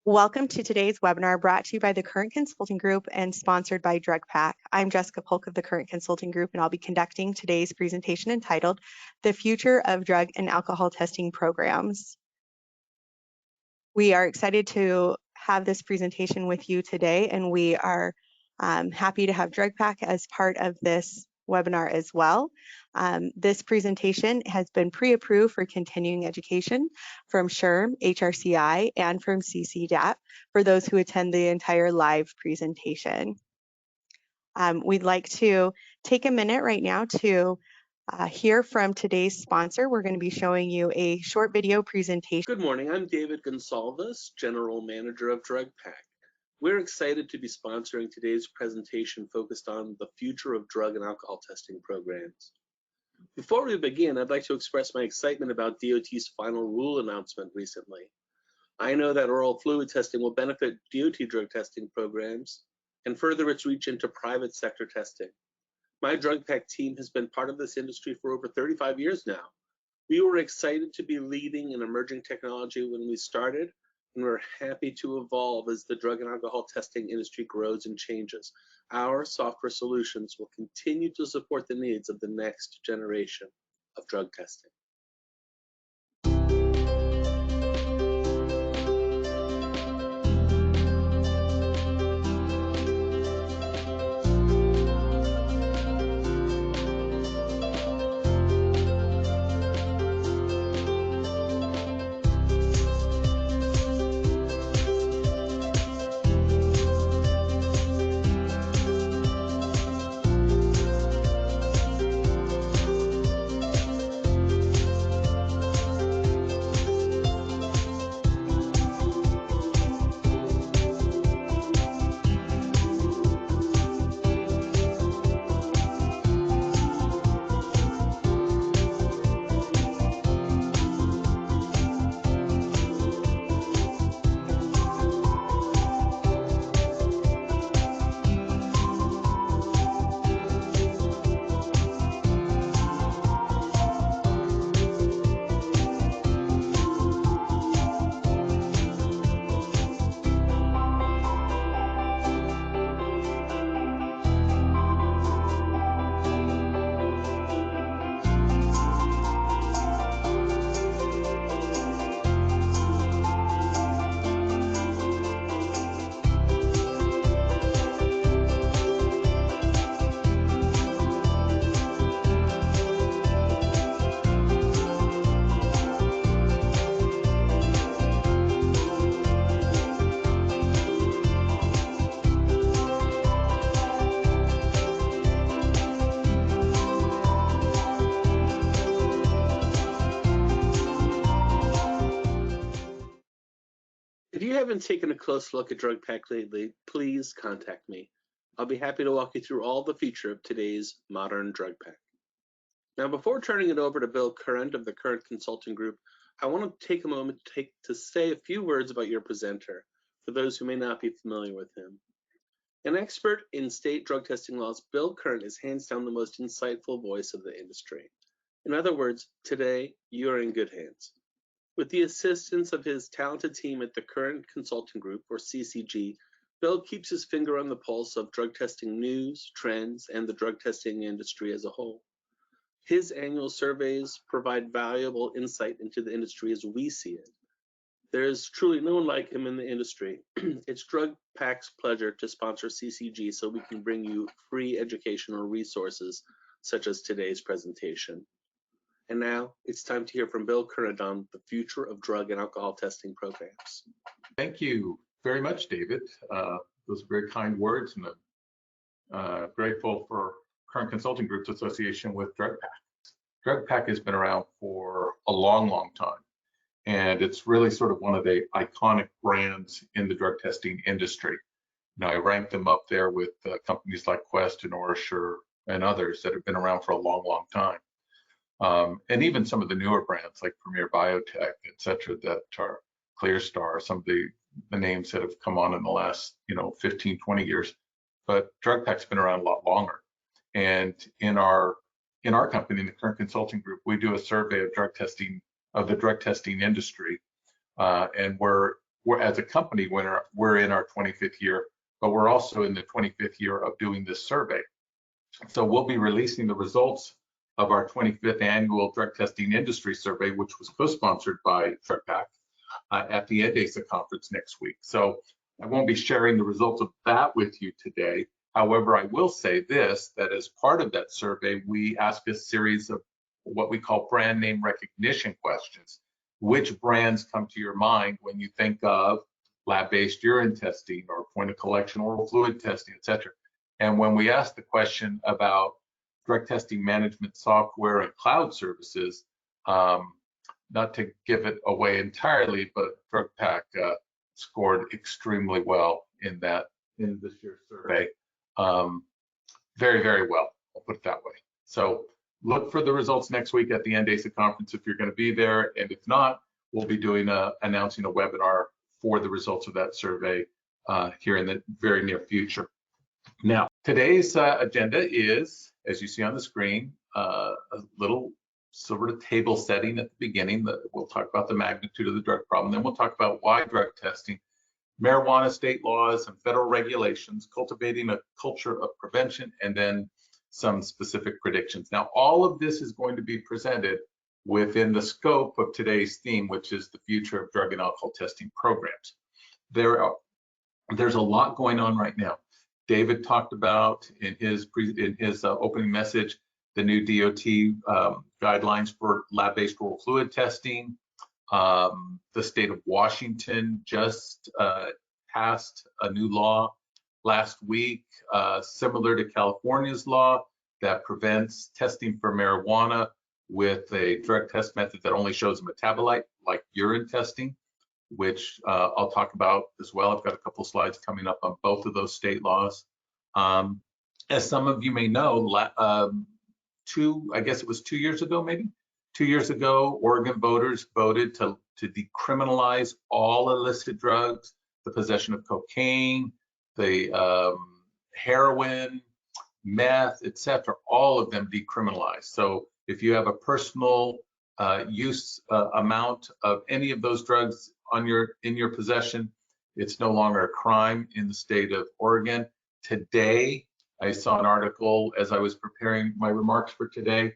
Welcome to today's webinar brought to you by the Current Consulting Group and sponsored by DrugPak. I'm Jessica Polk of the Current Consulting Group, and I'll be conducting today's presentation entitled The Future of Drug and Alcohol Testing Programs. We are excited to have this presentation with you today, and we are happy to have DrugPak as part of this webinar as well. This presentation has been pre-approved for continuing education from SHRM, HRCI, and from CCDAP for those who attend the entire live presentation. We'd like to take a minute right now to hear from today's sponsor. We're going to be showing you a short video presentation. Good morning, I'm David Gonsalves, General Manager of DrugPak. We're excited to be sponsoring today's presentation focused on the future of drug and alcohol testing programs. Before we begin, I'd like to express my excitement about DOT's final rule announcement recently. I know that oral fluid testing will benefit DOT drug testing programs and further its reach into private sector testing. My DrugPak team has been part of this industry for over 35 years now. We were excited to be leading in emerging technology when we started, and we're happy to evolve as the drug and alcohol testing industry grows and changes. Our software solutions will continue to support the needs of the next generation of drug testing. If you haven't taken a close look at DrugPak lately, please contact me. I'll be happy to walk you through all the features of today's modern DrugPak. Now, before turning it over to Bill Current of the Current Consulting Group, I want to take a moment to say a few words about your presenter, for those who may not be familiar with him. An expert in state drug testing laws, Bill Current is hands down the most insightful voice of the industry. In other words, today, you're in good hands. With the assistance of his talented team at the Current Consulting Group, or CCG, Bill keeps his finger on the pulse of drug testing news, trends, and the drug testing industry as a whole. His annual surveys provide valuable insight into the industry as we see it. There is truly no one like him in the industry. It's DrugPak's pleasure to sponsor CCG so we can bring you free educational resources such as today's presentation. And now it's time to hear from Bill Current on the future of drug and alcohol testing programs. Thank you very much, David. Those are very kind words, and I'm grateful for Current Consulting Group's association with DrugPak. DrugPak has been around for a long, long time, and it's really sort of one of the iconic brands in the drug testing industry. Now, I rank them up there with companies like Quest and OraSure and others that have been around for a long, long time. And even some of the newer brands like Premier Biotech, et cetera, that are ClearStar, some of the names that have come on in the last 15, 20 years. But DrugPak's been around a lot longer. And in our company, in the Current Consulting Group, we do a survey of the drug testing industry, and we're we're as a company, we're in our 25th year, but we're also in the 25th year of doing this survey. So we'll be releasing the results of our 25th annual drug testing industry survey, which was co-sponsored by DrugPack at the NDASA conference next week. So I won't be sharing the results of that with you today. However, I will say this, that as part of that survey, we asked a series of what we call brand name recognition questions. Which brands come to your mind when you think of lab-based urine testing or point of collection oral fluid testing, et cetera? And when we asked the question about drug testing management software and cloud services, not to give it away entirely, but DrugPack scored extremely well in this year's survey. Very, very well, I'll put it that way. So look for the results next week at the NDASA conference if you're going to be there, and if not, we'll be announcing a webinar for the results of that survey here in the very near future. Now, today's agenda is, as you see on the screen, a little sort of table setting at the beginning. We'll talk about the magnitude of the drug problem, then we'll talk about why drug testing, marijuana state laws and federal regulations, cultivating a culture of prevention, and then some specific predictions. Now, all of this is going to be presented within the scope of today's theme, which is the future of drug and alcohol testing programs. There's a lot going on right now. David talked about in his opening message the new DOT guidelines for lab-based oral fluid testing. The state of Washington just passed a new law last week, similar to California's law, that prevents testing for marijuana with a drug test method that only shows a metabolite, like urine testing, which I'll talk about as well. I've got a couple slides coming up on both of those state laws. As some of you may know, I guess it was 2 years ago, maybe 2 years ago, Oregon voters voted to decriminalize all illicit drugs, the possession of cocaine, the heroin, meth, etc. All of them decriminalized. So if you have a personal use amount of any of those drugs in your possession, it's no longer a crime in the state of Oregon. Today, I saw an article as I was preparing my remarks for today,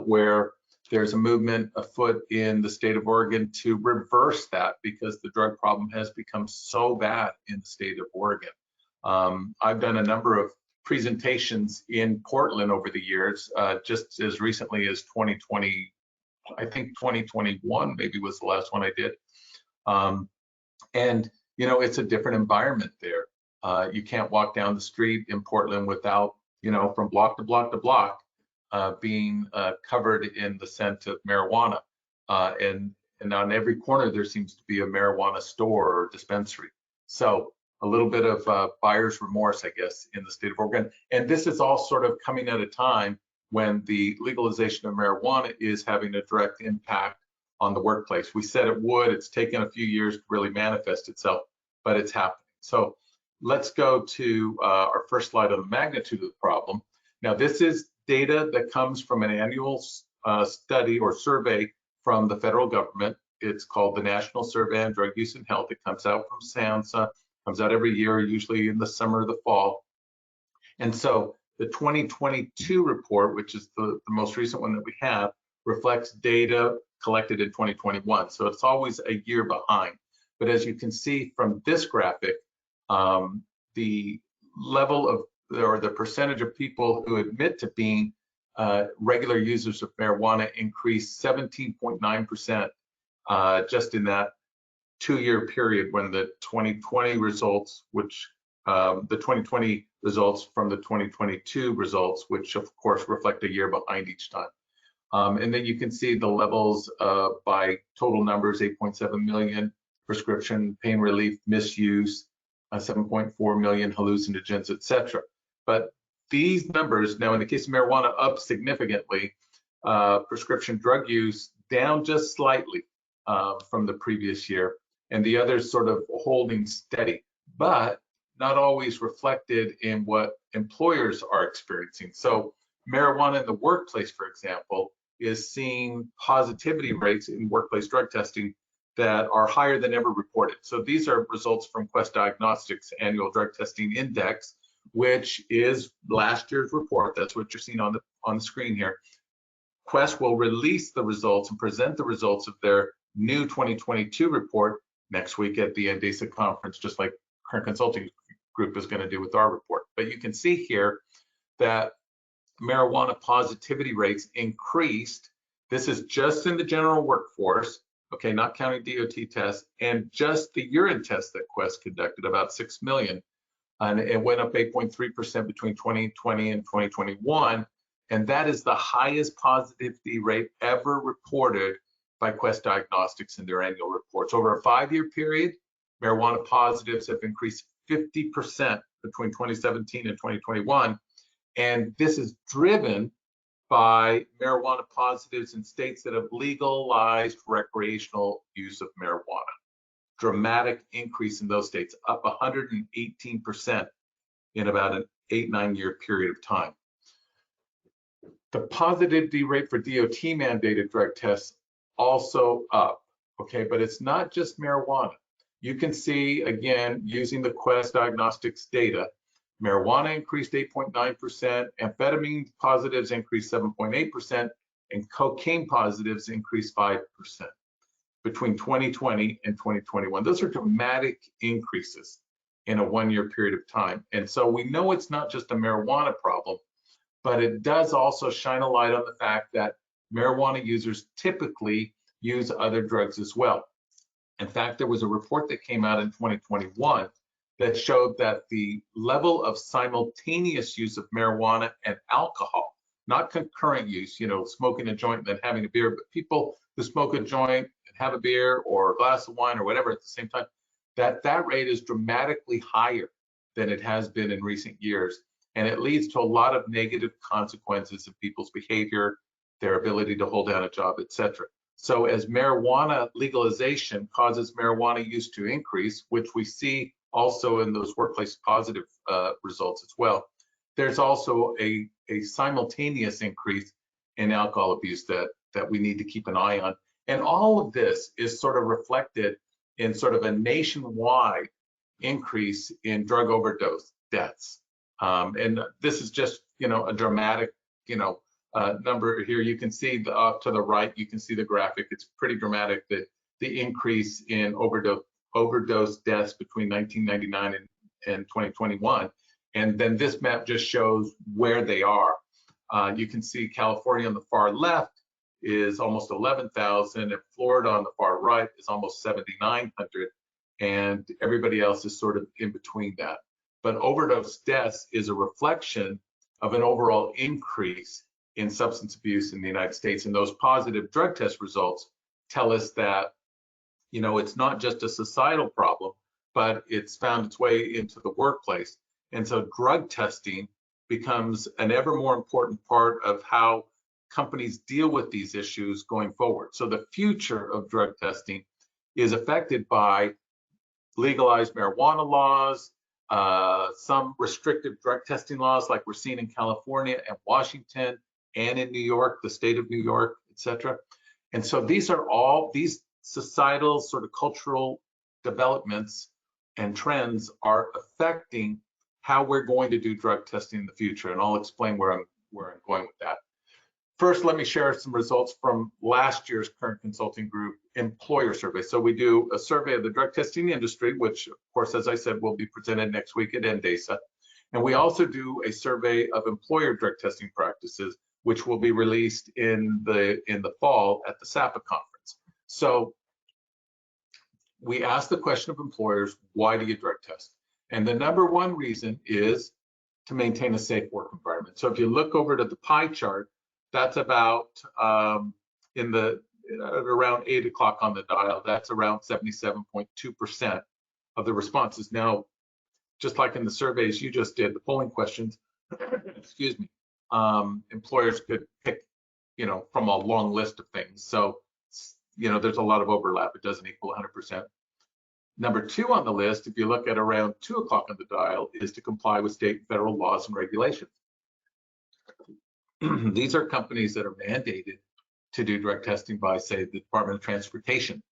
where there's a movement afoot in the state of Oregon to reverse that because the drug problem has become so bad in the state of Oregon. I've done a number of presentations in Portland over the years, just as recently as 2020, I think 2021 maybe was the last one I did. And, you know, it's a different environment there. You can't walk down the street in Portland without, you know, from block to block to block, being covered in the scent of marijuana. And on every corner, there seems to be a marijuana store or dispensary. So a little bit of buyer's remorse, I guess, in the state of Oregon. And this is all sort of coming at a time when the legalization of marijuana is having a direct impact on the workplace. We said it would. It's taken a few years to really manifest itself, but it's happening. So let's go to our first slide on the magnitude of the problem. Now, this is data that comes from an annual study or survey from the federal government. It's called the National Survey on Drug Use and Health. It comes out from SAMHSA, comes out every year, usually in the summer or the fall. And so the 2022 report, which is the most recent one that we have, reflects data collected in 2021. So it's always a year behind. But as you can see from this graphic, the level of, or the percentage of people who admit to being regular users of marijuana increased 17.9% just in that 2-year period, when the 2020 results, which the 2020 results from the 2022 results, which of course reflect a year behind each time. And then you can see the levels by total numbers: 8.7 million prescription pain relief misuse, 7.4 million hallucinogens, etc. But these numbers, now in the case of marijuana, up significantly, prescription drug use down just slightly from the previous year, and the others sort of holding steady, but not always reflected in what employers are experiencing. So marijuana in the workplace, for example, is seeing positivity rates in workplace drug testing that are higher than ever reported. So these are results from Quest Diagnostics Annual Drug Testing Index, which is last year's report. That's what you're seeing on the screen here. Quest will release the results and present the results of their new 2022 report next week at the NDASA conference, just like Current Consulting Group is going to do with our report. But you can see here that marijuana positivity rates increased. This is just in the general workforce, okay, not counting DOT tests, and just the urine tests that Quest conducted, about 6 million. And it went up 8.3% between 2020 and 2021. And that is the highest positivity rate ever reported by Quest Diagnostics in their annual reports. Over a 5-year period, marijuana positives have increased 50% between 2017 and 2021. And this is driven by marijuana positives in states that have legalized recreational use of marijuana. Dramatic increase in those states, up 118% in about an 8-9 year period of time. The positivity rate for DOT mandated drug tests also up, okay, but it's not just marijuana. You can see, again, using the Quest Diagnostics data, marijuana increased 8.9%, amphetamine positives increased 7.8%, and cocaine positives increased 5% between 2020 and 2021. Those are dramatic increases in a 1-year period of time. And so we know it's not just a marijuana problem, but it does also shine a light on the fact that marijuana users typically use other drugs as well. In fact, there was a report that came out in 2021 that showed that the level of simultaneous use of marijuana and alcohol, not concurrent use, you know, smoking a joint and then having a beer, but people who smoke a joint and have a beer or a glass of wine or whatever at the same time, that rate is dramatically higher than it has been in recent years. And it leads to a lot of negative consequences of people's behavior, their ability to hold down a job, etc. So as marijuana legalization causes marijuana use to increase, which we see also in those workplace positive results as well, there's also a simultaneous increase in alcohol abuse that we need to keep an eye on. And all of this is sort of reflected in sort of a nationwide increase in drug overdose deaths. And this is just, you know, a dramatic, you know, number here. You can see to the right, you can see the graphic. It's pretty dramatic that the increase in overdose deaths between 1999 and 2021. And then this map just shows where they are. You can see California on the far left is almost 11,000, and Florida on the far right is almost 7,900, and everybody else is sort of in between that. But overdose deaths is a reflection of an overall increase in substance abuse in the United States. And those positive drug test results tell us that, you know, it's not just a societal problem, but it's found its way into the workplace. And so drug testing becomes an ever more important part of how companies deal with these issues going forward. So the future of drug testing is affected by legalized marijuana laws, some restrictive drug testing laws like we're seeing in California and Washington and in New York, the state of New York, etc. And so these are all, these societal sort of cultural developments and trends are affecting how we're going to do drug testing in the future. And I'll explain where I'm going with that. First, let me share some results from last year's Current Consulting Group employer survey. So we do a survey of the drug testing industry, which of course, as I said, will be presented next week at NDASA. And we also do a survey of employer drug testing practices, which will be released in the fall at the SAPA conference. So we asked the question of employers, why do you drug test? And the number one reason is to maintain a safe work environment. So if you look over to the pie chart, that's about around 8 o'clock on the dial, that's around 77.2% of the responses. Now, just like in the surveys you just did, the polling questions, excuse me, employers could pick, you know, from a long list of things. So, you know, there's a lot of overlap. It doesn't equal 100%. Number 2 on the list, if you look at around 2 o'clock on the dial, is to comply with state and federal laws and regulations. These are companies that are mandated to do drug testing by, say, the Department of Transportation.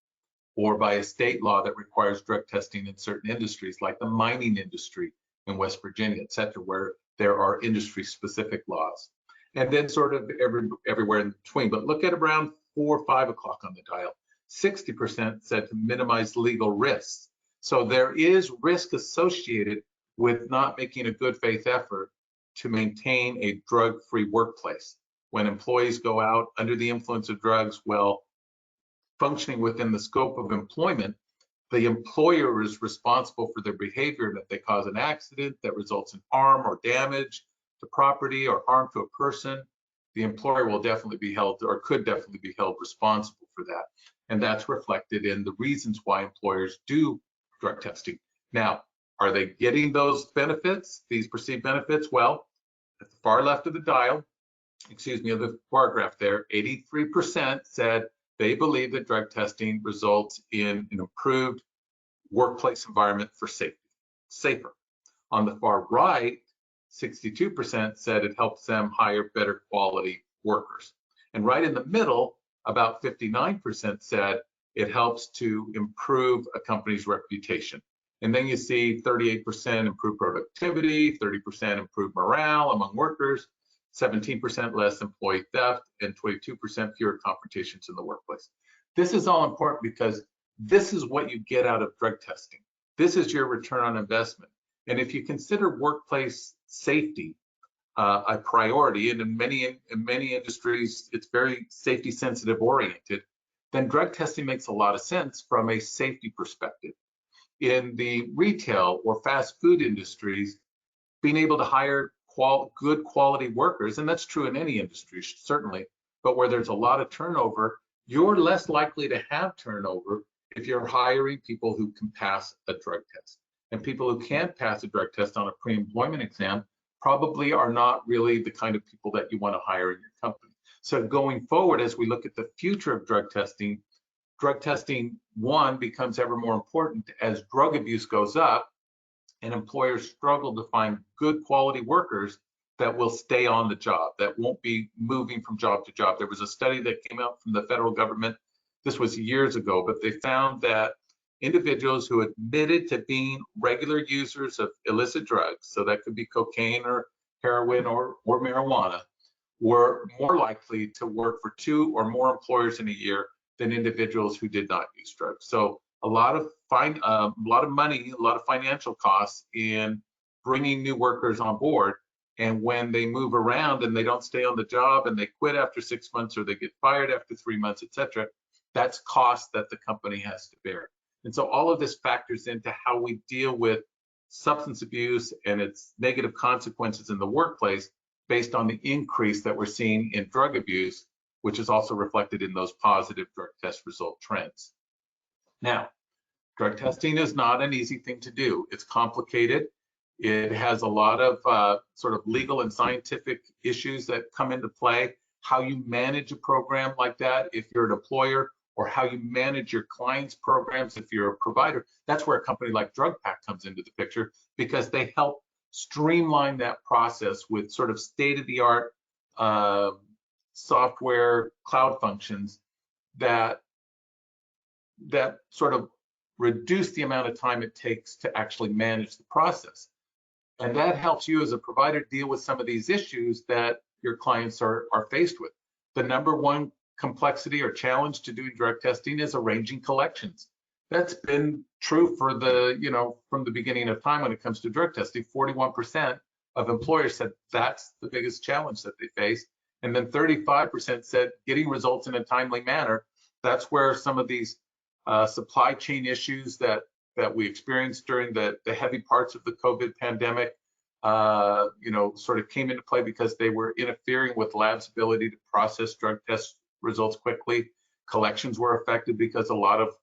or by a state law that requires drug testing in certain industries, like the mining industry in West Virginia, et cetera, where there are industry-specific laws. And then sort of everywhere in between. But look at around 4 or 5 o'clock on the dial. 60% said to minimize legal risks. So there is risk associated with not making a good faith effort to maintain a drug-free workplace. When employees go out under the influence of drugs, well, functioning within the scope of employment, the employer is responsible for their behavior, and if they cause an accident that results in harm or damage to property or harm to a person, the employer will definitely be held, or could definitely be held responsible for that. And that's reflected in the reasons why employers do drug testing. Now, are they getting those benefits, these perceived benefits? Well, at the far left of the dial, excuse me, of the bar graph there, 83% said they believe that drug testing results in an improved workplace environment for safer. On the far right, 62% said it helps them hire better quality workers. And right in the middle, about 59% said it helps to improve a company's reputation. And then you see 38% improved productivity, 30% improved morale among workers, 17% less employee theft, and 22% fewer confrontations in the workplace. This is all important because this is what you get out of drug testing. This is your return on investment. And if you consider workplace safety a priority, and in many industries, it's very safety sensitive oriented, then drug testing makes a lot of sense from a safety perspective. In the retail or fast food industries, being able to hire good quality workers, and that's true in any industry, certainly, but where there's a lot of turnover, you're less likely to have turnover if you're hiring people who can pass a drug test. And people who can't pass a drug test on a pre-employment exam probably are not really the kind of people that you want to hire in your company. So going forward, as we look at the future of drug testing, one, becomes ever more important as drug abuse goes up and employers struggle to find good quality workers that will stay on the job, that won't be moving from job to job. There was a study that came out from the federal government, this was years ago, but they found that individuals who admitted to being regular users of illicit drugs, so that could be cocaine or heroin or marijuana, were more likely to work for 2 or more employers in a year than individuals who did not use drugs. So a lot of money, a lot of financial costs in bringing new workers on board. And when they move around and they don't stay on the job and they quit after 6 months or they get fired after 3 months, et cetera, that's cost that the company has to bear. And so all of this factors into how we deal with substance abuse and its negative consequences in the workplace based on the increase that we're seeing in drug abuse, which is also reflected in those positive drug test result trends. Now, drug testing is not an easy thing to do. It's complicated. It has a lot of sort of legal and scientific issues that come into play. How you manage a program like that if you're an employer, or how you manage your clients' programs if you're a provider. That's where a company like DrugPak comes into the picture, because they help streamline that process with sort of state-of-the-art software cloud functions that sort of reduce the amount of time it takes to actually manage the process. And that helps you as a provider deal with some of these issues that your clients are faced with. The number one complexity or challenge to doing drug testing is arranging collections. That's been true for from the beginning of time when it comes to drug testing. 41% of employers said that's the biggest challenge that they face. And then 35% said getting results in a timely manner. That's where some of these supply chain issues that we experienced during the heavy parts of the COVID pandemic, sort of came into play because they were interfering with labs' ability to process drug test results quickly. Collections were affected because a lot of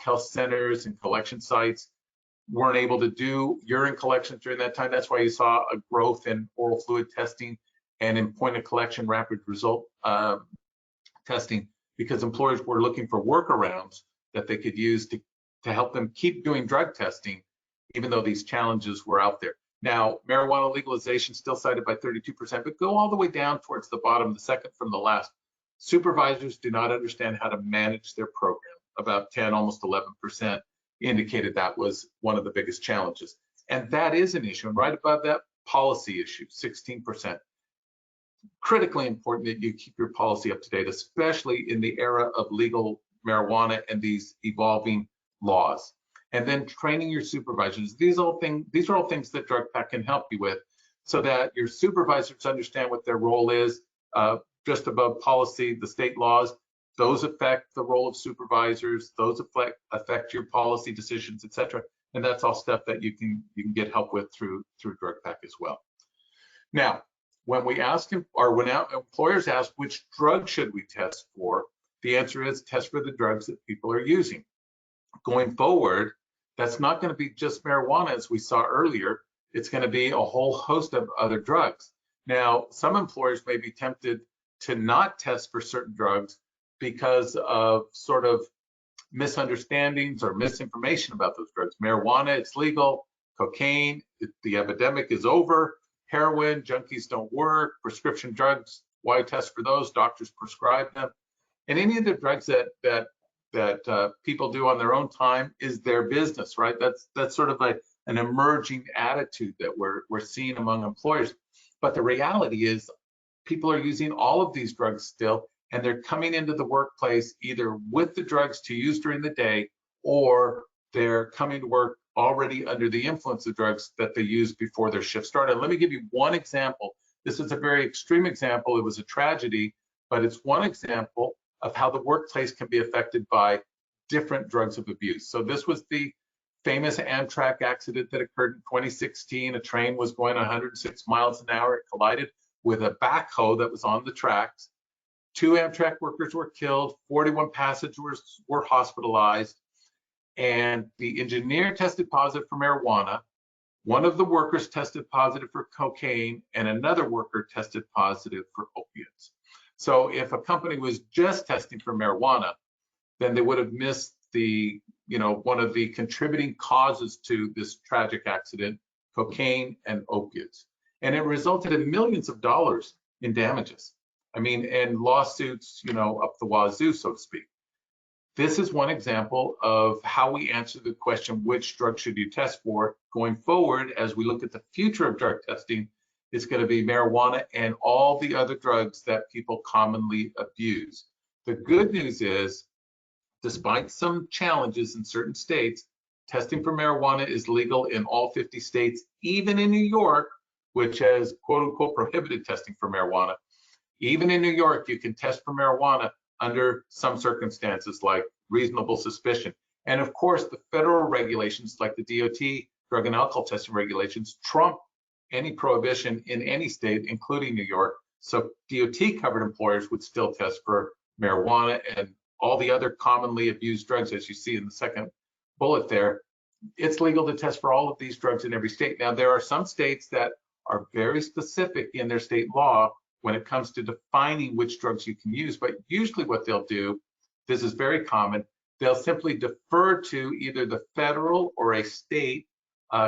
health centers and collection sites weren't able to do urine collections during that time. That's why you saw a growth in oral fluid testing and in point of collection rapid result testing, because employers were looking for workarounds that they could use to help them keep doing drug testing, even though these challenges were out there. Now, marijuana legalization still cited by 32%, but go all the way down towards the bottom, the second from the last. Supervisors do not understand how to manage their program. about 10, almost 11%, indicated that was one of the biggest challenges. And that is an issue. And right above that, policy issue, 16%. Critically important that you keep your policy up to date, especially in the era of legal marijuana and these evolving laws. And then training your supervisors. These are all things that DrugPak can help you with, so that your supervisors understand what their role is. Just above policy, the state laws, those affect the role of supervisors, those affect your policy decisions, etc. And that's all stuff that you can get help with through DrugPak as well. Now, when employers ask which drug should we test for, the answer is test for the drugs that people are using. Going forward, that's not going to be just marijuana, as we saw earlier. It's going to be a whole host of other drugs. Now, some employers may be tempted to not test for certain drugs because of sort of misunderstandings or misinformation about those drugs. Marijuana, it's legal. Cocaine, the epidemic is over. Heroin, junkies don't work. Prescription drugs, why test for those? Doctors prescribe them. And any of the drugs that people do on their own time is their business, right? That's sort of an emerging attitude that we're seeing among employers. But the reality is people are using all of these drugs still, and they're coming into the workplace either with the drugs to use during the day, or they're coming to work already under the influence of drugs that they used before their shift started. Let me give you one example. This is a very extreme example. It was a tragedy, but it's one example of how the workplace can be affected by different drugs of abuse. So this was the famous Amtrak accident that occurred in 2016. A train was going 106 miles an hour. It collided with a backhoe that was on the tracks. 2 Amtrak workers were killed, 41 passengers were hospitalized, and the engineer tested positive for marijuana. One of the workers tested positive for cocaine, and another worker tested positive for opiates. So if a company was just testing for marijuana, then they would have missed one of the contributing causes to this tragic accident, cocaine and opiates. And it resulted in millions of dollars in damages. I mean, and lawsuits, up the wazoo, so to speak. This is one example of how we answer the question, which drug should you test for? Going forward, as we look at the future of drug testing, it's going to be marijuana and all the other drugs that people commonly abuse. The good news is, despite some challenges in certain states, testing for marijuana is legal in all 50 states, even in New York, which has quote unquote prohibited testing for marijuana. Even in New York, you can test for marijuana under some circumstances like reasonable suspicion. And of course, the federal regulations like the DOT, drug and alcohol testing regulations, trump any prohibition in any state, including New York. So DOT covered employers would still test for marijuana and all the other commonly abused drugs, as you see in the second bullet there. It's legal to test for all of these drugs in every state. Now, there are some states that are very specific in their state law when it comes to defining which drugs you can use, but usually what they'll do, this is very common, they'll simply defer to either the federal or a state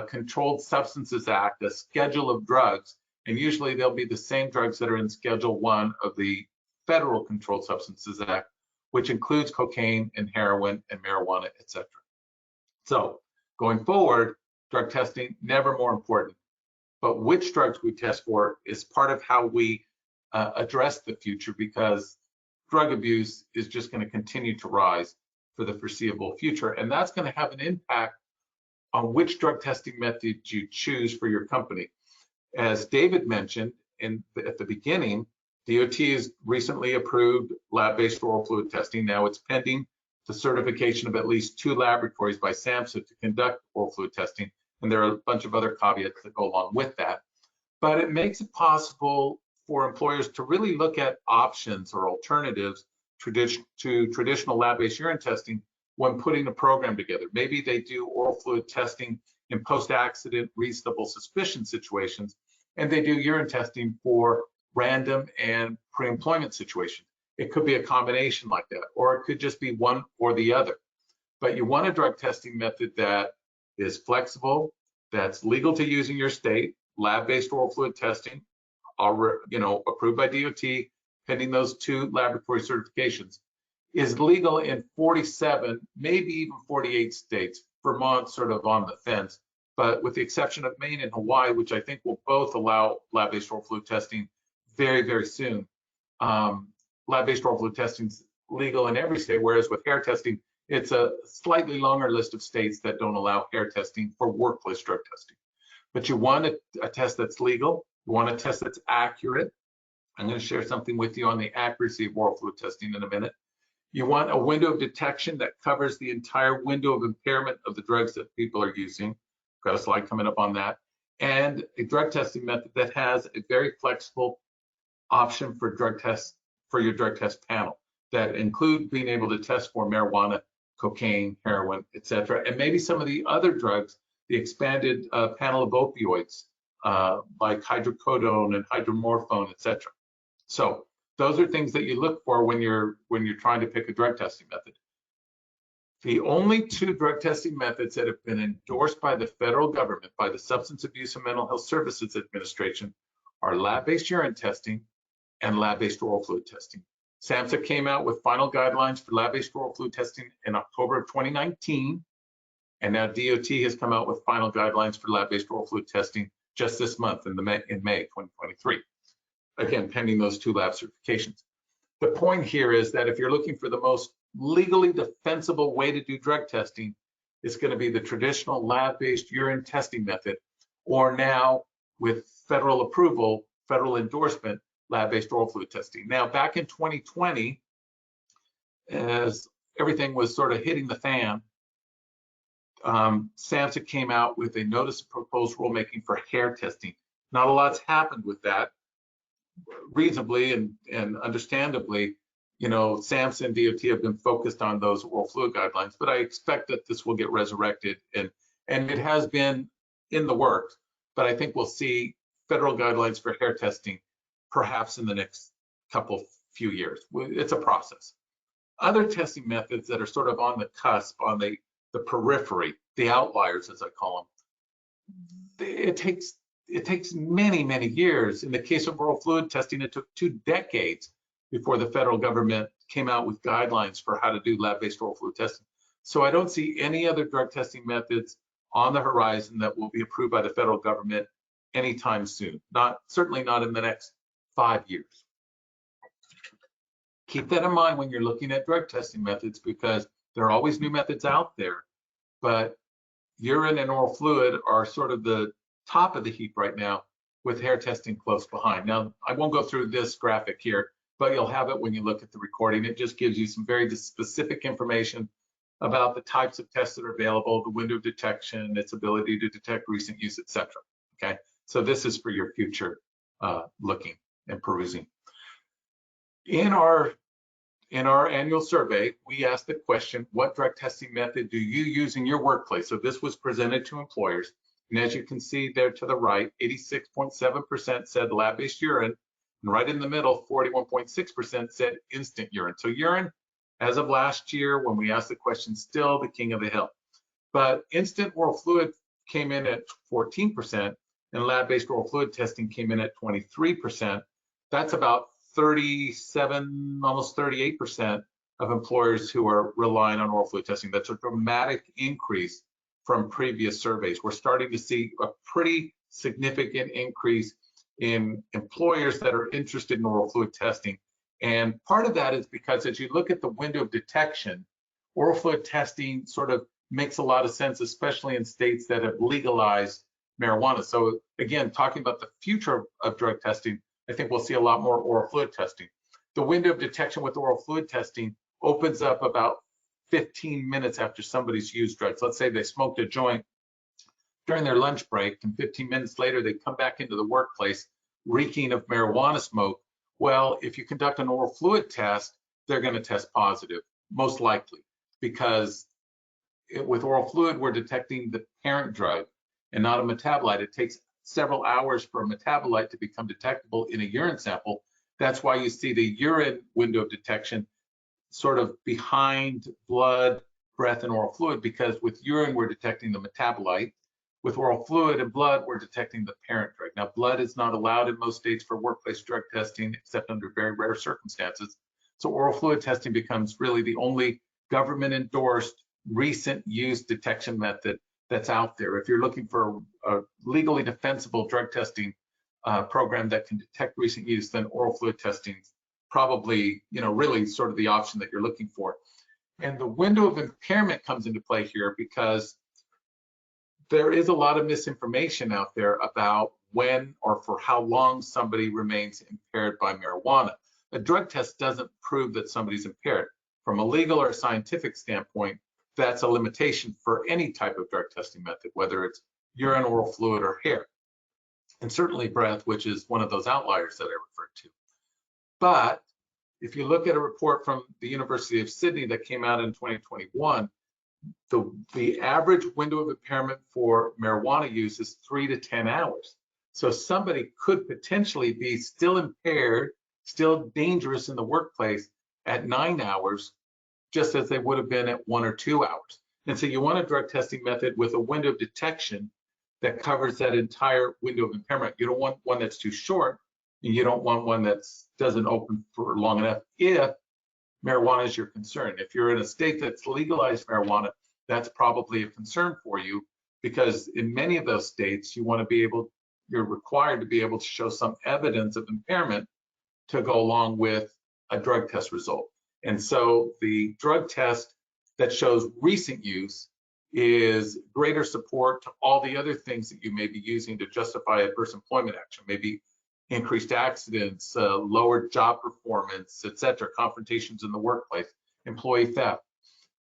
Controlled Substances Act, a schedule of drugs, and usually they'll be the same drugs that are in Schedule 1 of the Federal Controlled Substances Act, which includes cocaine and heroin and marijuana, etc. So going forward, drug testing, never more important. But which drugs we test for is part of how we address the future, because drug abuse is just going to continue to rise for the foreseeable future. And that's going to have an impact on which drug testing method you choose for your company. As David mentioned at the beginning, DOT has recently approved lab-based oral fluid testing. Now it's pending the certification of at least 2 laboratories by SAMHSA to conduct oral fluid testing. And there are a bunch of other caveats that go along with that. But it makes it possible for employers to really look at options or alternatives to traditional lab-based urine testing when putting a program together. Maybe they do oral fluid testing in post-accident reasonable suspicion situations, and they do urine testing for random and pre-employment situations. It could be a combination like that, or it could just be one or the other. But you want a drug testing method that is flexible, that's legal to use in your state, lab-based oral fluid testing, approved by DOT, pending those 2 laboratory certifications. is legal in 47, maybe even 48 states. Vermont sort of on the fence, but with the exception of Maine and Hawaii, which I think will both allow lab-based oral fluid testing very, very soon. Lab-based oral fluid testing is legal in every state, whereas with hair testing, it's a slightly longer list of states that don't allow hair testing for workplace drug testing. But you want a test that's legal, you want a test that's accurate. I'm going to share something with you on the accuracy of oral fluid testing in a minute. You want a window of detection that covers the entire window of impairment of the drugs that people are using. Got a slide coming up on that. And a drug testing method that has a very flexible option for drug tests, for your drug test panel, that include being able to test for marijuana, cocaine, heroin, etc., and maybe some of the other drugs, the expanded panel of opioids like hydrocodone and hydromorphone, etc. So those are things that you look for when you're trying to pick a drug testing method. The only two drug testing methods that have been endorsed by the federal government, by the Substance Abuse and Mental Health Services Administration, are lab-based urine testing and lab-based oral fluid testing. SAMHSA came out with final guidelines for lab-based oral fluid testing in October of 2019, and now DOT has come out with final guidelines for lab-based oral fluid testing just this month in May 2023. Again, pending those two lab certifications. The point here is that if you're looking for the most legally defensible way to do drug testing, it's going to be the traditional lab-based urine testing method, or now with federal approval, federal endorsement, lab-based oral fluid testing. Now, back in 2020, as everything was sort of hitting the fan, SAMHSA came out with a notice of proposed rulemaking for hair testing. Not a lot's happened with that. Reasonably and understandably, you know, SAMHSA and DOT have been focused on those oral fluid guidelines, but I expect that this will get resurrected, and it has been in the works, but I think we'll see federal guidelines for hair testing perhaps in the next few years. It's a process. Other testing methods that are sort of on the cusp, on the periphery, the outliers as I call them, it takes many, many years. In the case of oral fluid testing, it took 2 decades before the federal government came out with guidelines for how to do lab-based oral fluid testing. So I don't see any other drug testing methods on the horizon that will be approved by the federal government anytime soon. Certainly not in the next 5 years. Keep that in mind when you're looking at drug testing methods, because there are always new methods out there, but urine and oral fluid are sort of the top of the heap right now, with hair testing close behind. Now, I won't go through this graphic here, but you'll have it when you look at the recording. It just gives you some very specific information about the types of tests that are available, the window of detection, its ability to detect recent use, etc. Okay, so this is for your future looking and perusing. In our annual survey, we asked the question, what drug testing method do you use in your workplace? So this was presented to employers. And as you can see there to the right, 86.7% said lab-based urine, and right in the middle, 41.6% said instant urine. So urine, as of last year, when we asked the question, still the king of the hill. But instant oral fluid came in at 14%, and lab-based oral fluid testing came in at 23%. That's about 37, almost 38% of employers who are relying on oral fluid testing. That's a dramatic increase from previous surveys. We're starting to see a pretty significant increase in employers that are interested in oral fluid testing. And part of that is because as you look at the window of detection, oral fluid testing sort of makes a lot of sense, especially in states that have legalized marijuana. So again, talking about the future of drug testing, I think we'll see a lot more oral fluid testing. The window of detection with oral fluid testing opens up about 15 minutes after somebody's used drugs. Let's say they smoked a joint during their lunch break, and 15 minutes later, they come back into the workplace reeking of marijuana smoke. Well, if you conduct an oral fluid test, they're going to test positive, most likely, because with oral fluid, we're detecting the parent drug and not a metabolite. It takes several hours for a metabolite to become detectable in a urine sample. That's why you see the urine window of detection sort of behind blood, breath, and oral fluid, because with urine, we're detecting the metabolite. With oral fluid and blood, we're detecting the parent drug. Now, blood is not allowed in most states for workplace drug testing, except under very rare circumstances. So oral fluid testing becomes really the only government endorsed recent use detection method that's out there. If you're looking for a legally defensible drug testing program that can detect recent use, then oral fluid testing probably, really sort of the option that you're looking for. And the window of impairment comes into play here because there is a lot of misinformation out there about when or for how long somebody remains impaired by marijuana. A drug test doesn't prove that somebody's impaired. From a legal or scientific standpoint, that's a limitation for any type of drug testing method, whether it's urine, oral fluid, or hair. And certainly breath, which is one of those outliers that I referred to. But if you look at a report from the University of Sydney that came out in 2021, the average window of impairment for marijuana use is 3 to 10 hours. So somebody could potentially be still impaired, still dangerous in the workplace at 9 hours, just as they would have been at 1 or 2 hours. And so you want a drug testing method with a window of detection that covers that entire window of impairment. You don't want one that's too short, and you don't want one that doesn't open for long enough if marijuana is your concern. If you're in a state that's legalized marijuana, that's probably a concern for you, because in many of those states, you're required to be able to show some evidence of impairment to go along with a drug test result. And so the drug test that shows recent use is greater support to all the other things that you may be using to justify adverse employment action, maybe increased accidents, lower job performance, etc., confrontations in the workplace, employee theft.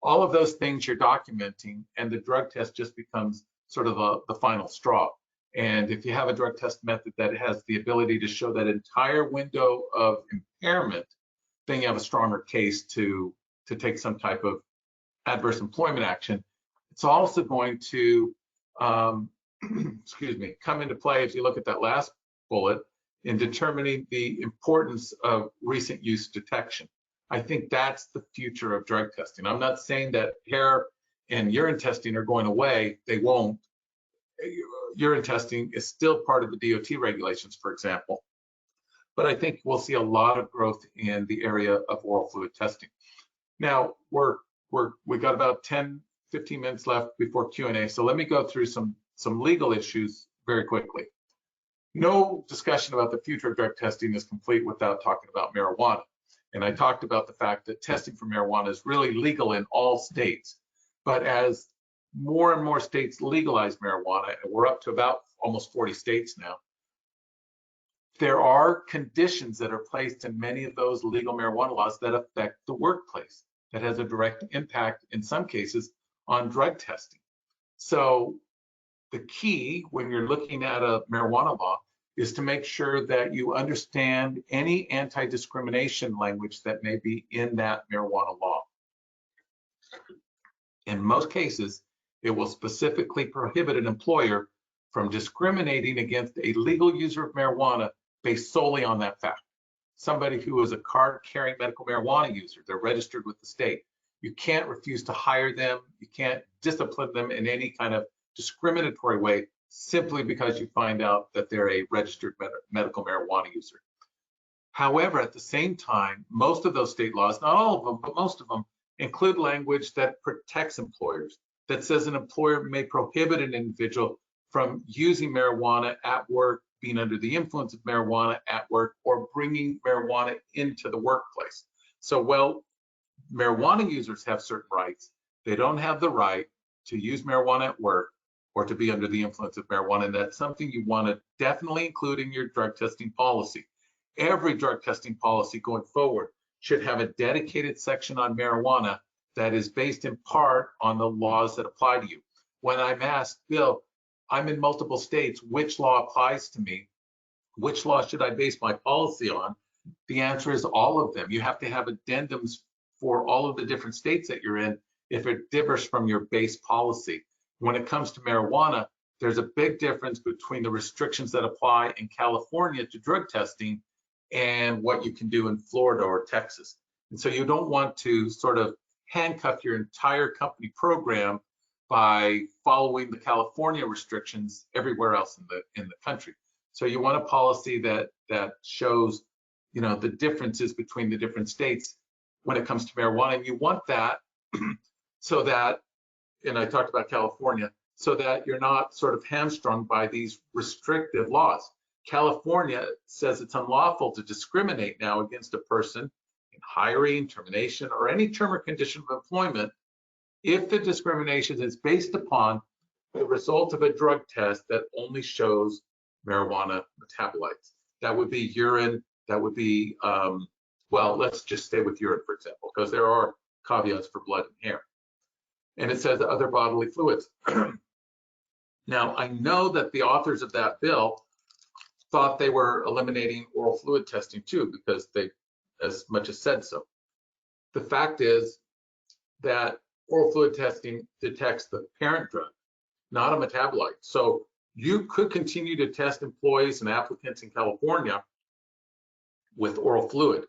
All of those things you're documenting, and the drug test just becomes sort of the final straw. And if you have a drug test method that has the ability to show that entire window of impairment, then you have a stronger case to take some type of adverse employment action. It's also going to, excuse me, come into play if you look at that last bullet in determining the importance of recent use detection. I think that's the future of drug testing. I'm not saying that hair and urine testing are going away. They won't. Urine testing is still part of the DOT regulations, for example. But I think we'll see a lot of growth in the area of oral fluid testing. Now, we got about 10, 15 minutes left before Q&A. So let me go through some legal issues very quickly. No discussion about the future of drug testing is complete without talking about marijuana. And I talked about the fact that testing for marijuana is really legal in all states. But as more and more states legalize marijuana, and we're up to about almost 40 states now, there are conditions that are placed in many of those legal marijuana laws that affect the workplace, that has a direct impact in some cases on drug testing. So the key when you're looking at a marijuana law is to make sure that you understand any anti-discrimination language that may be in that marijuana law. In most cases, it will specifically prohibit an employer from discriminating against a legal user of marijuana based solely on that fact. Somebody who is a card-carrying medical marijuana user, they're registered with the state. You can't refuse to hire them. You can't discipline them in any kind of discriminatory way simply because you find out that they're a registered medical marijuana user. However, at the same time, most of those state laws, not all of them, but most of them, include language that protects employers, that says an employer may prohibit an individual from using marijuana at work, being under the influence of marijuana at work, or bringing marijuana into the workplace. So while marijuana users have certain rights, they don't have the right to use marijuana at work or to be under the influence of marijuana. And that's something you want to definitely include in your drug testing policy. Every drug testing policy going forward should have a dedicated section on marijuana that is based in part on the laws that apply to you. When I'm asked, Bill, I'm in multiple states, which law applies to me? Which law should I base my policy on? The answer is all of them. You have to have addendums for all of the different states that you're in if it differs from your base policy. When it comes to marijuana, there's a big difference between the restrictions that apply in California to drug testing and what you can do in Florida or Texas. And so you don't want to sort of handcuff your entire company program by following the California restrictions everywhere else in the country. So you want a policy that shows, the differences between the different states when it comes to marijuana. And you want that so that, and I talked about California, so that you're not sort of hamstrung by these restrictive laws. California says it's unlawful to discriminate now against a person in hiring, termination, or any term or condition of employment if the discrimination is based upon the result of a drug test that only shows marijuana metabolites. That would be urine, that would be, well, let's just stay with urine, for example, because there are caveats for blood and hair. And it says other bodily fluids. Now, I know that the authors of that bill thought they were eliminating oral fluid testing too, because they as much as said so. The fact is that oral fluid testing detects the parent drug, not a metabolite. So you could continue to test employees and applicants in California with oral fluid.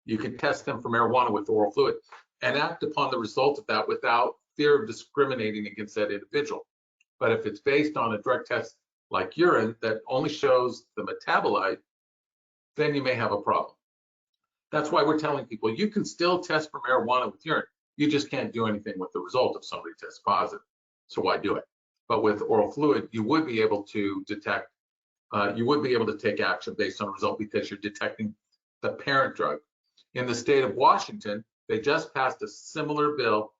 You can test them for marijuana with oral fluid and act upon the result of that without fear of discriminating against that individual. But if it's based on a drug test like urine that only shows the metabolite, then you may have a problem. That's why we're telling people you can still test for marijuana with urine. You just can't do anything with the result if somebody tests positive. So why do it? But with oral fluid, you would be able to detect, you would be able to take action based on a result because you're detecting the parent drug. In the state of Washington, they just passed a similar bill,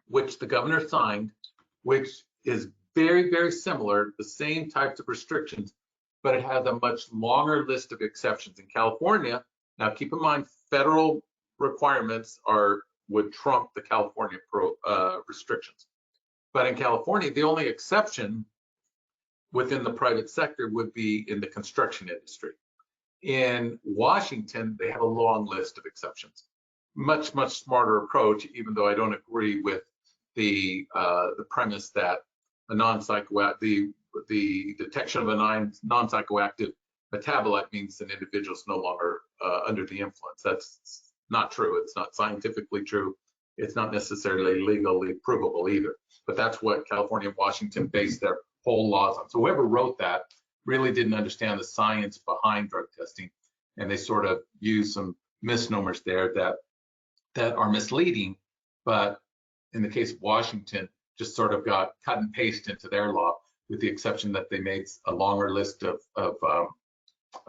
which the governor signed, which is very, very similar, the same types of restrictions, but it has a much longer list of exceptions. In California, now keep in mind, federal requirements would trump the California restrictions. But in California, the only exception within the private sector would be in the construction industry. In Washington, they have a long list of exceptions. Much, much smarter approach, even though I don't agree with the premise that a non-psychoactive, the detection of a non-psychoactive metabolite means an individual is no longer under the influence. That's not true. It's not scientifically true. It's not necessarily legally provable either. But that's what California and Washington based their whole laws on. So whoever wrote that really didn't understand the science behind drug testing, and they sort of used some misnomers there that are misleading. But in the case of Washington, just sort of got cut and paste into their law, with the exception that they made a longer list of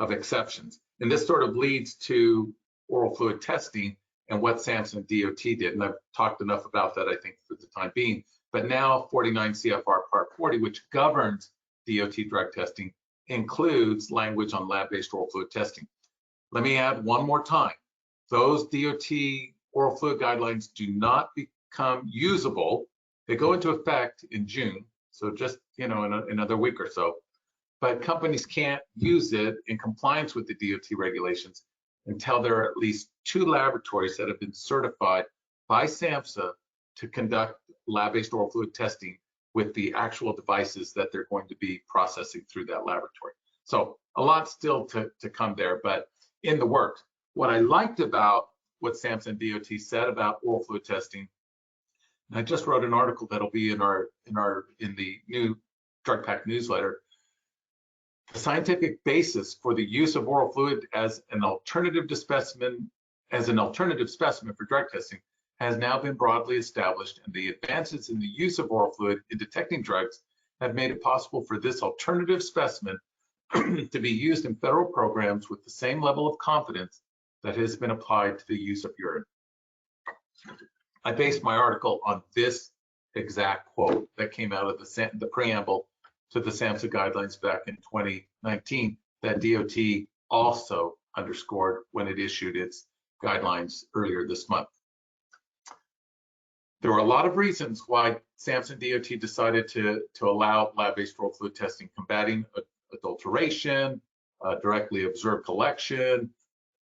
exceptions. And this sort of leads to oral fluid testing and what Sampson DOT did. And I've talked enough about that, I think, for the time being. But now 49 CFR Part 40, which governs DOT drug testing, includes language on lab-based oral fluid testing. Let me add one more time. Those DOT oral fluid guidelines do not become usable. They go into effect in June, so just in another week or so. But companies can't use it in compliance with the DOT regulations until there are at least 2 laboratories that have been certified by SAMHSA to conduct lab-based oral fluid testing with the actual devices that they're going to be processing through that laboratory. So a lot still to come there, but in the works. What I liked about what SAMHSA and DOT said about oral fluid testing, and I just wrote an article that'll be in the new DrugPak newsletter. The scientific basis for the use of oral fluid as an alternative specimen for drug testing has now been broadly established, and the advances in the use of oral fluid in detecting drugs have made it possible for this alternative specimen to be used in federal programs with the same level of confidence that has been applied to the use of urine. I based my article on this exact quote that came out of the preamble to the SAMHSA guidelines back in 2019 that DOT also underscored when it issued its guidelines earlier this month. There were a lot of reasons why SAMHSA and DOT decided to allow lab-based oral fluid testing, combating adulteration, directly observed collection,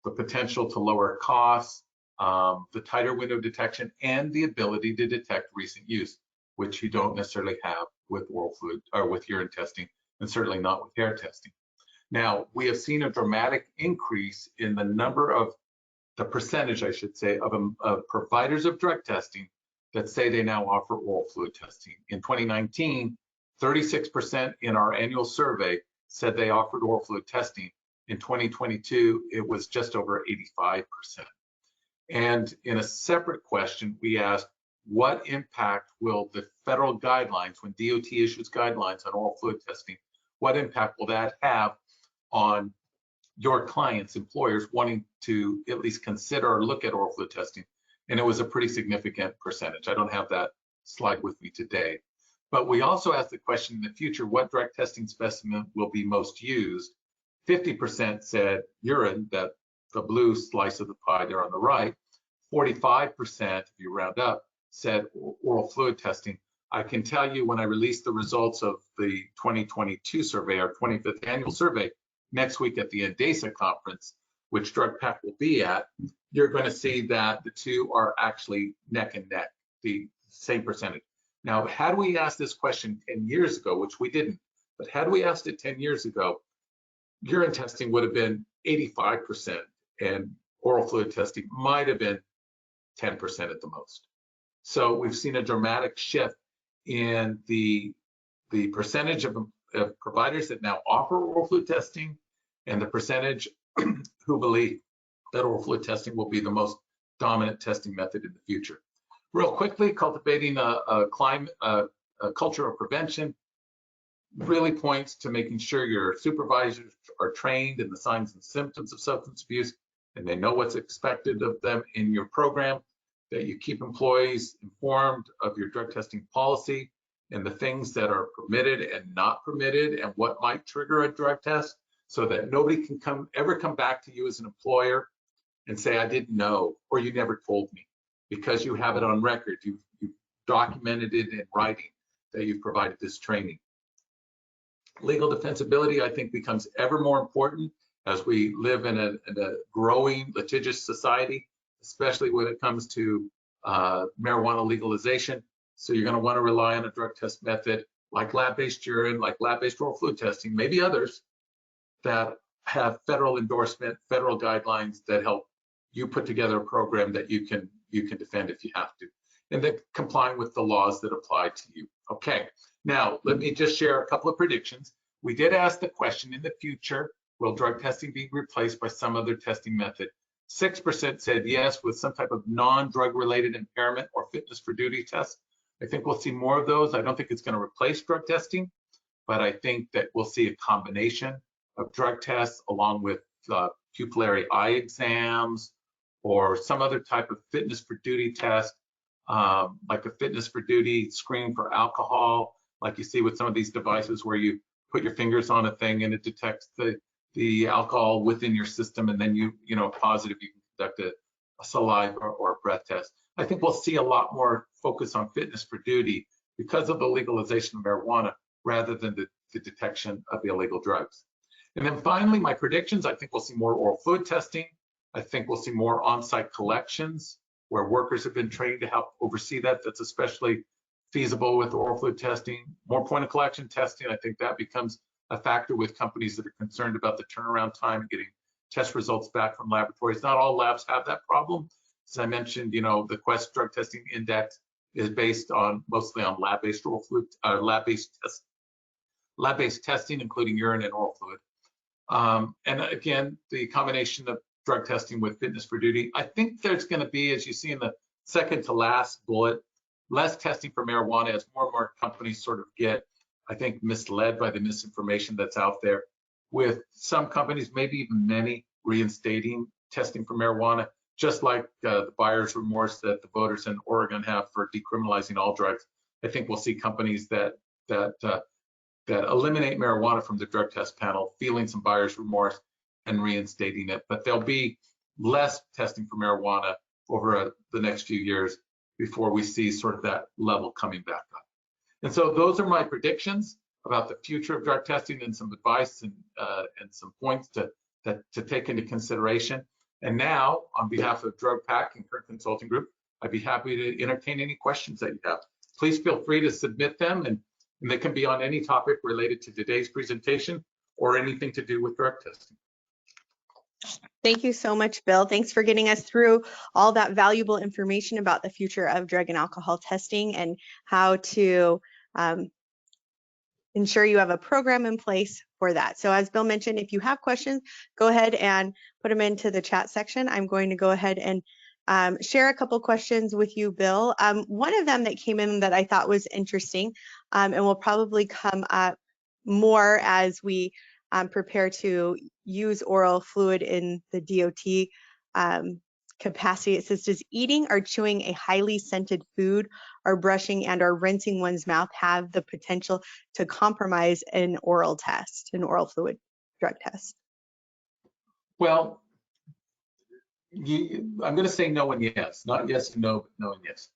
the potential to lower costs, the tighter window detection, and the ability to detect recent use, which you don't necessarily have with oral fluid or with urine testing, and certainly not with hair testing. Now, we have seen a dramatic increase in the percentage, I should say, of providers of drug testing that say they now offer oral fluid testing. In 2019, 36% in our annual survey said they offered oral fluid testing. In 2022, it was just over 85%. And in a separate question, we asked, what impact will the federal guidelines, when DOT issues guidelines on oral fluid testing, what impact will that have on your clients, employers wanting to at least consider or look at oral fluid testing? And it was a pretty significant percentage. I don't have that slide with me today. But we also asked the question in the future, what drug testing specimen will be most used? 50% said urine, that the blue slice of the pie there on the right. 45%, if you round up, said oral fluid testing. I can tell you when I release the results of the 2022 survey, our 25th annual survey, next week at the NDASA conference, which DrugPak will be at, you're going to see that the two are actually neck and neck, the same percentage. Now, had we asked this question 10 years ago, which we didn't, but had we asked it 10 years ago, urine testing would have been 85% and oral fluid testing might have been 10% at the most. So we've seen a dramatic shift in the percentage of providers that now offer oral fluid testing and the percentage who believe that oral fluid testing will be the most dominant testing method in the future. Real quickly, cultivating a culture of prevention really points to making sure your supervisors are trained in the signs and symptoms of substance abuse and they know what's expected of them in your program, that you keep employees informed of your drug testing policy and the things that are permitted and not permitted and what might trigger a drug test, so that nobody can ever come back to you as an employer and say, I didn't know, or you never told me, because you have it on record. You've documented it in writing that you've provided this training. Legal defensibility, I think, becomes ever more important as we live in a growing litigious society, especially when it comes to marijuana legalization. So you're going to want to rely on a drug test method like lab-based urine, like lab-based oral fluid testing, maybe others that have federal endorsement, federal guidelines that help you put together a program that you can defend if you have to, and then complying with the laws that apply to you. Okay, now let me just share a couple of predictions. We did ask the question, in the future, will drug testing be replaced by some other testing method? 6% said yes, with some type of non-drug related impairment or fitness for duty test. I think we'll see more of those. I don't think it's going to replace drug testing, but I think that we'll see a combination of drug tests along with pupillary eye exams or some other type of fitness for duty test, like a fitness for duty screen for alcohol, like you see with some of these devices where you put your fingers on a thing and it detects the alcohol within your system, and then you know, positive, you can conduct a saliva or a breath test. I think we'll see a lot more focus on fitness for duty because of the legalization of marijuana rather than the detection of illegal drugs. And then finally, my predictions, I think we'll see more oral fluid testing. I think we'll see more on-site collections where workers have been trained to help oversee that. That's especially feasible with oral fluid testing. More point of collection testing, I think that becomes a factor with companies that are concerned about the turnaround time and getting test results back from laboratories. Not all labs have that problem. As I mentioned, you know, the Quest Drug Testing Index is based on mostly on lab-based oral fluid, lab-based testing, including urine and oral fluid. And again, the combination of drug testing with fitness for duty. I think there's going to be, as you see in the second to last bullet, less testing for marijuana as more and more companies sort of get, I think, misled by the misinformation that's out there, with some companies, maybe even many, reinstating testing for marijuana, just like the buyer's remorse that the voters in Oregon have for decriminalizing all drugs. I think we'll see companies that eliminate marijuana from the drug test panel, feeling some buyer's remorse and reinstating it. But there'll be less testing for marijuana over the next few years before we see sort of that level coming back up. And so those are my predictions about the future of drug testing and some advice and some points to take into consideration. And now, on behalf of DrugPak and Current Consulting Group, I'd be happy to entertain any questions that you have. Please feel free to submit them, and they can be on any topic related to today's presentation or anything to do with drug testing. Thank you so much, Bill. Thanks for getting us through all that valuable information about the future of drug and alcohol testing and how to ensure you have a program in place for that. So as Bill mentioned, if you have questions, go ahead and put them into the chat section. I'm going to go ahead and share a couple questions with you, Bill. One of them that came in that I thought was interesting, and will probably come up more as we prepare to use oral fluid in the DOT capacity. It says, does eating or chewing a highly scented food or brushing and or rinsing one's mouth have the potential to compromise an oral test, an oral fluid drug test? Well, I'm going to say no and yes, not yes and no, but no and yes.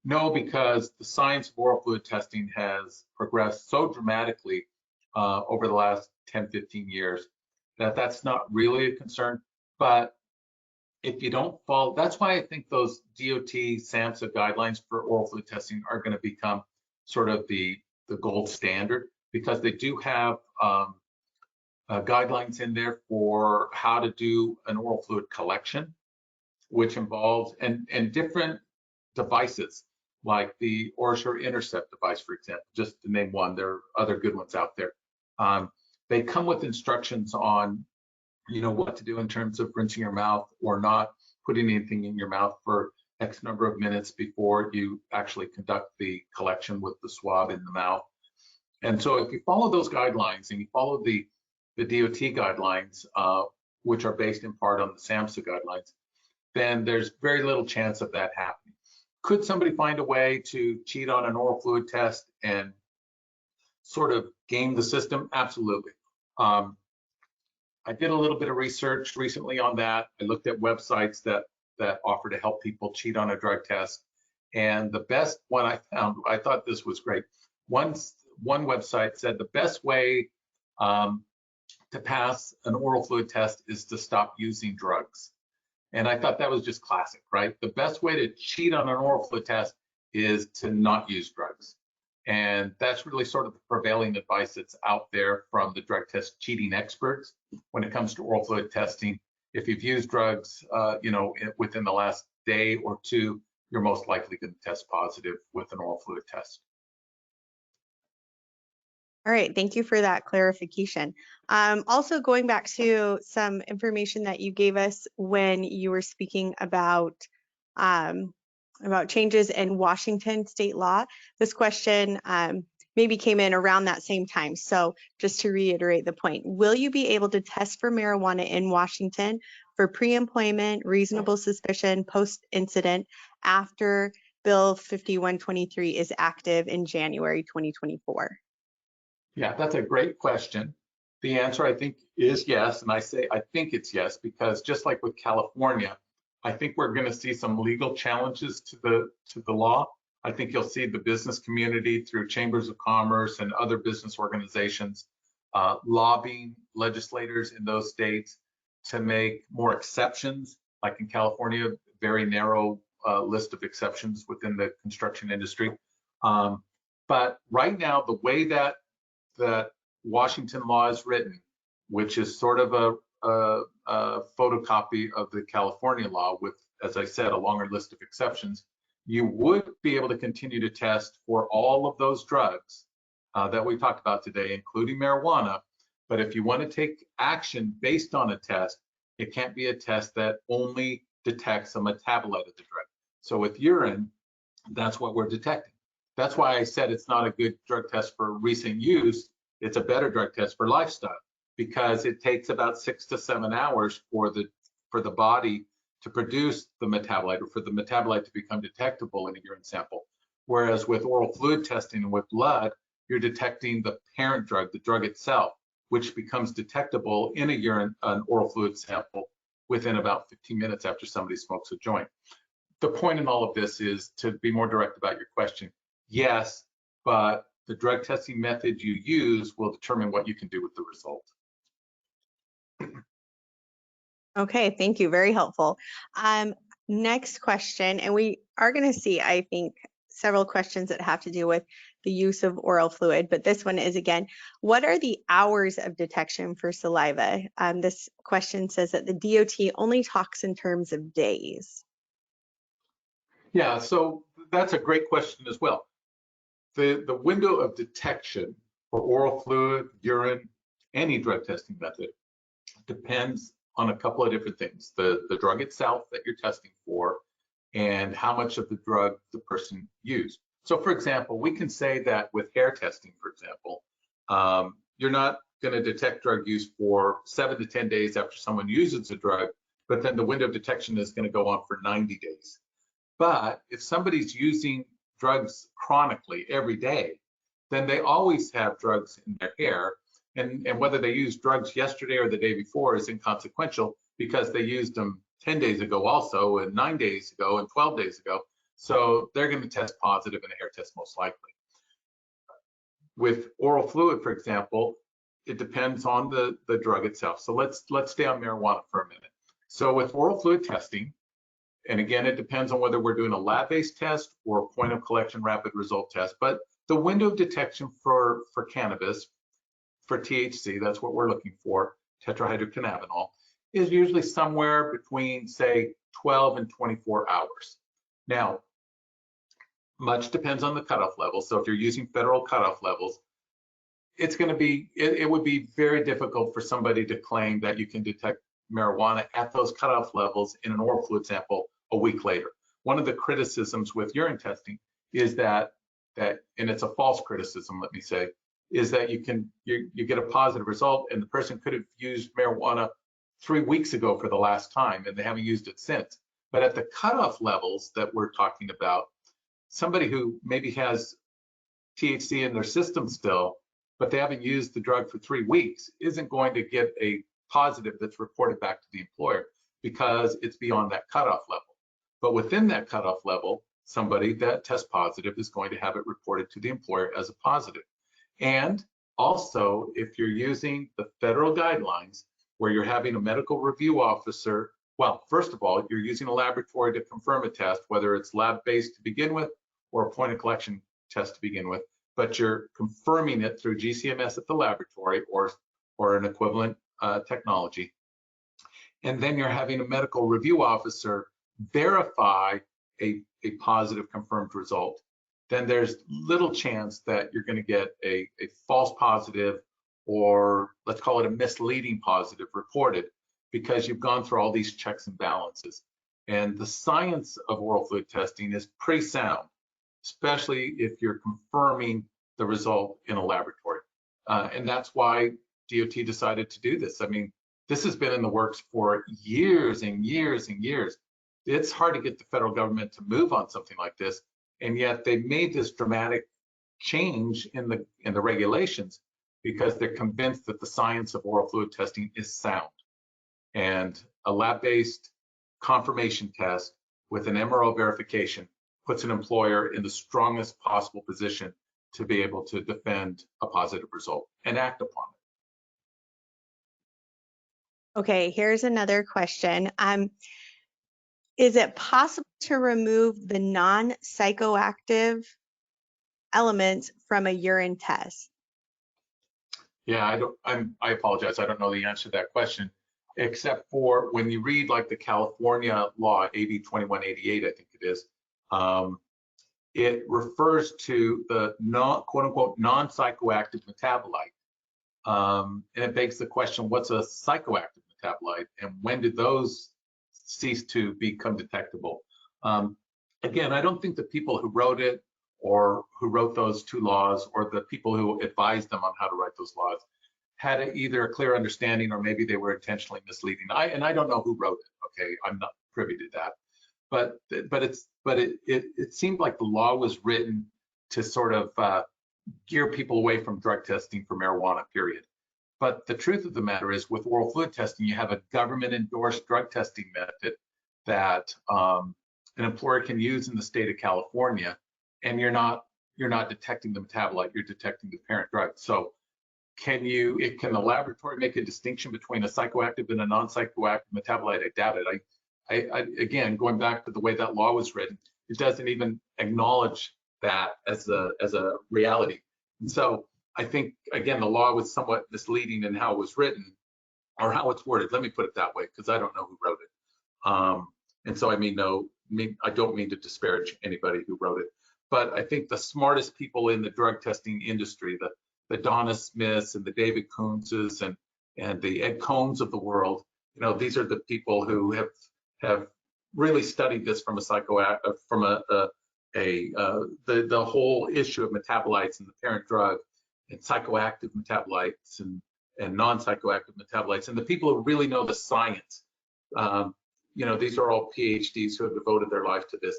No, because the science of oral fluid testing has progressed so dramatically over the last 10, 15 years that that's not really a concern. But if you don't follow, that's why I think those DOT SAMHSA guidelines for oral fluid testing are going to become sort of the gold standard, because they do have guidelines in there for how to do an oral fluid collection, which involves and different devices like the OraSure Intercept device, for example, just to name one. There are other good ones out there. They come with instructions on, what to do in terms of rinsing your mouth or not putting anything in your mouth for X number of minutes before you actually conduct the collection with the swab in the mouth. And so if you follow those guidelines and you follow the DOT guidelines, which are based in part on the SAMHSA guidelines, then there's very little chance of that happening. Could somebody find a way to cheat on an oral fluid test and sort of game the system? Absolutely. I did a little bit of research recently on that. I looked at websites that offer to help people cheat on a drug test. And the best one I found, I thought this was great. One website said the best way to pass an oral fluid test is to stop using drugs. And I thought that was just classic, right? The best way to cheat on an oral fluid test is to not use drugs. And that's really sort of the prevailing advice that's out there from the drug test cheating experts when it comes to oral fluid testing. If you've used drugs, within the last day or two, you're most likely going to test positive with an oral fluid test. All right, thank you for that clarification. Also going back to some information that you gave us when you were speaking about changes in Washington state law. This question maybe came in around that same time. So just to reiterate the point, will you be able to test for marijuana in Washington for pre-employment, reasonable suspicion, post-incident after Bill 5123 is active in January 2024? Yeah, that's a great question. The answer, I think, is yes. And I say I think it's yes, because just like with California, I think we're going to see some legal challenges to the law. I think you'll see the business community through chambers of commerce and other business organizations lobbying legislators in those states to make more exceptions. Like in California, very narrow list of exceptions within the construction industry. But right now, the way that Washington law is written, which is sort of a photocopy of the California law with, as I said, a longer list of exceptions, you would be able to continue to test for all of those drugs that we talked about today, including marijuana. But if you want to take action based on a test, it can't be a test that only detects a metabolite of the drug. So with urine, that's what we're detecting. That's why I said it's not a good drug test for recent use. It's a better drug test for lifestyle, because it takes about 6 to 7 hours for the body to produce the metabolite, or for the metabolite to become detectable in a urine sample. Whereas with oral fluid testing and with blood, you're detecting the parent drug, the drug itself, which becomes detectable in an oral fluid sample within about 15 minutes after somebody smokes a joint. The point in all of this is to be more direct about your question. Yes, but the drug testing method you use will determine what you can do with the result. Okay, thank you. Very helpful. Next question, and we are going to see, I think, several questions that have to do with the use of oral fluid, but this one is, again, what are the hours of detection for saliva? This question says that the DOT only talks in terms of days. Yeah, so that's a great question as well. The window of detection for oral fluid, urine, any drug testing method depends on a couple of different things. The drug itself that you're testing for, and how much of the drug the person used. So for example, we can say that with hair testing, for example, you're not going to detect drug use for 7 to 10 days after someone uses a drug, but then the window of detection is going to go on for 90 days. But if somebody's using drugs chronically every day, then they always have drugs in their hair. And whether they use drugs yesterday or the day before is inconsequential because they used them 10 days ago also, and 9 days ago, and 12 days ago. So they're going to test positive in a hair test most likely. With oral fluid, for example, it depends on the drug itself. So let's stay on marijuana for a minute. So with oral fluid testing, and again, it depends on whether we're doing a lab-based test or a point of collection rapid result test, but the window of detection for cannabis, for THC, that's what we're looking for, tetrahydrocannabinol, is usually somewhere between, say, 12 and 24 hours. Now, much depends on the cutoff level. So if you're using federal cutoff levels, it's going to be, it would be very difficult for somebody to claim that you can detect marijuana at those cutoff levels in an oral fluid sample a week later. One of the criticisms with urine testing is that and it's a false criticism, let me say, is that you get a positive result and the person could have used marijuana 3 weeks ago for the last time and they haven't used it since. But at the cutoff levels that we're talking about, somebody who maybe has THC in their system still, but they haven't used the drug for 3 weeks, isn't going to get a positive that's reported back to the employer because it's beyond that cutoff level. But within that cutoff level, somebody that tests positive is going to have it reported to the employer as a positive. And also, if you're using the federal guidelines where you're having a medical review officer, well, first of all, you're using a laboratory to confirm a test, whether it's lab-based to begin with or a point of collection test to begin with, but you're confirming it through GCMS at the laboratory or an equivalent technology. And then you're having a medical review officer verify a positive confirmed result. Then there's little chance that you're going to get a false positive, or let's call it a misleading positive reported, because you've gone through all these checks and balances. And the science of oral fluid testing is pretty sound, especially if you're confirming the result in a laboratory. And that's why DOT decided to do this. I mean, this has been in the works for years and years and years. It's hard to get the federal government to move on something like this, and yet they made this dramatic change in the regulations because they're convinced that the science of oral fluid testing is sound. And a lab-based confirmation test with an MRO verification puts an employer in the strongest possible position to be able to defend a positive result and act upon it. Okay, here's another question. Is it possible to remove the non-psychoactive elements from a urine test? Yeah, I apologize. I don't know the answer to that question, except for when you read like the California law, AB 2188, I think it is, it refers to the quote unquote non-psychoactive metabolite. And it begs the question, what's a psychoactive metabolite and when did those cease to become detectable? Again, I don't think the people who wrote it or who wrote those two laws or the people who advised them on how to write those laws had either a clear understanding or maybe they were intentionally misleading. I don't know who wrote it. Okay, I'm not privy to that. But it seemed like the law was written to sort of gear people away from drug testing for marijuana, period. But the truth of the matter is, with oral fluid testing, you have a government-endorsed drug testing method that an employer can use in the state of California, and you're not detecting the metabolite, you're detecting the parent drug. So can the laboratory make a distinction between a psychoactive and a non-psychoactive metabolite? I doubt it. Again, going back to the way that law was written, it doesn't even acknowledge that as a reality. And so I think, again, the law was somewhat misleading in how it was written or how it's worded. Let me put it that way, because I don't know who wrote it. And so I don't mean to disparage anybody who wrote it, but I think the smartest people in the drug testing industry, the Donna Smiths and the David Kunzes and the Ed Combs of the world, these are the people who have really studied this from the whole issue of metabolites and the parent drug and psychoactive metabolites and non-psychoactive metabolites, and the people who really know the science. These are all PhDs who have devoted their life to this.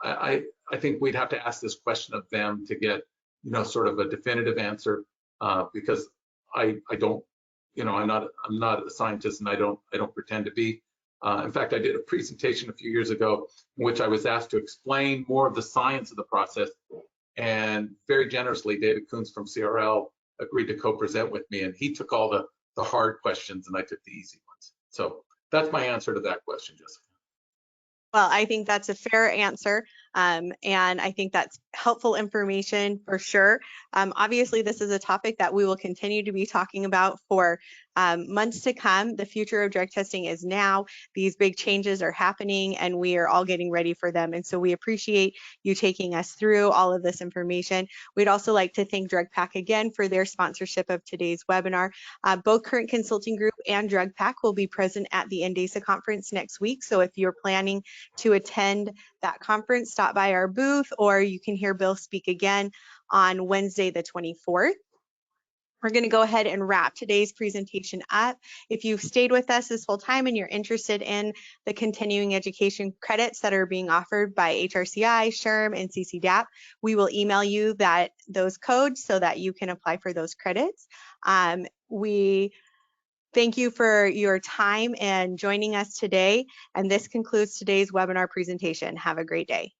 I think we'd have to ask this question of them to get, sort of a definitive answer, because I don't, I'm not a scientist, and I don't pretend to be. In fact, I did a presentation a few years ago in which I was asked to explain more of the science of the process, and very generously, David Coons from CRL agreed to co-present with me, and he took all the hard questions, and I took the easy ones. So that's my answer to that question, Jessica. Well, I think that's a fair answer, and I think that's helpful information for sure. Obviously, this is a topic that we will continue to be talking about for months to come. The future of drug testing is now. These big changes are happening, and we are all getting ready for them. And so we appreciate you taking us through all of this information. We'd also like to thank DrugPak again for their sponsorship of today's webinar. Both Current Consulting Group and DrugPak will be present at the NDASA conference next week. So if you're planning to attend that conference, stop by our booth, or you can hear Bill speak again on Wednesday, the 24th. We're going to go ahead and wrap today's presentation up. If you've stayed with us this whole time and you're interested in the continuing education credits that are being offered by HRCI, SHRM, and CCDAP, we will email you those codes so that you can apply for those credits. We thank you for your time and joining us today. And this concludes today's webinar presentation. Have a great day.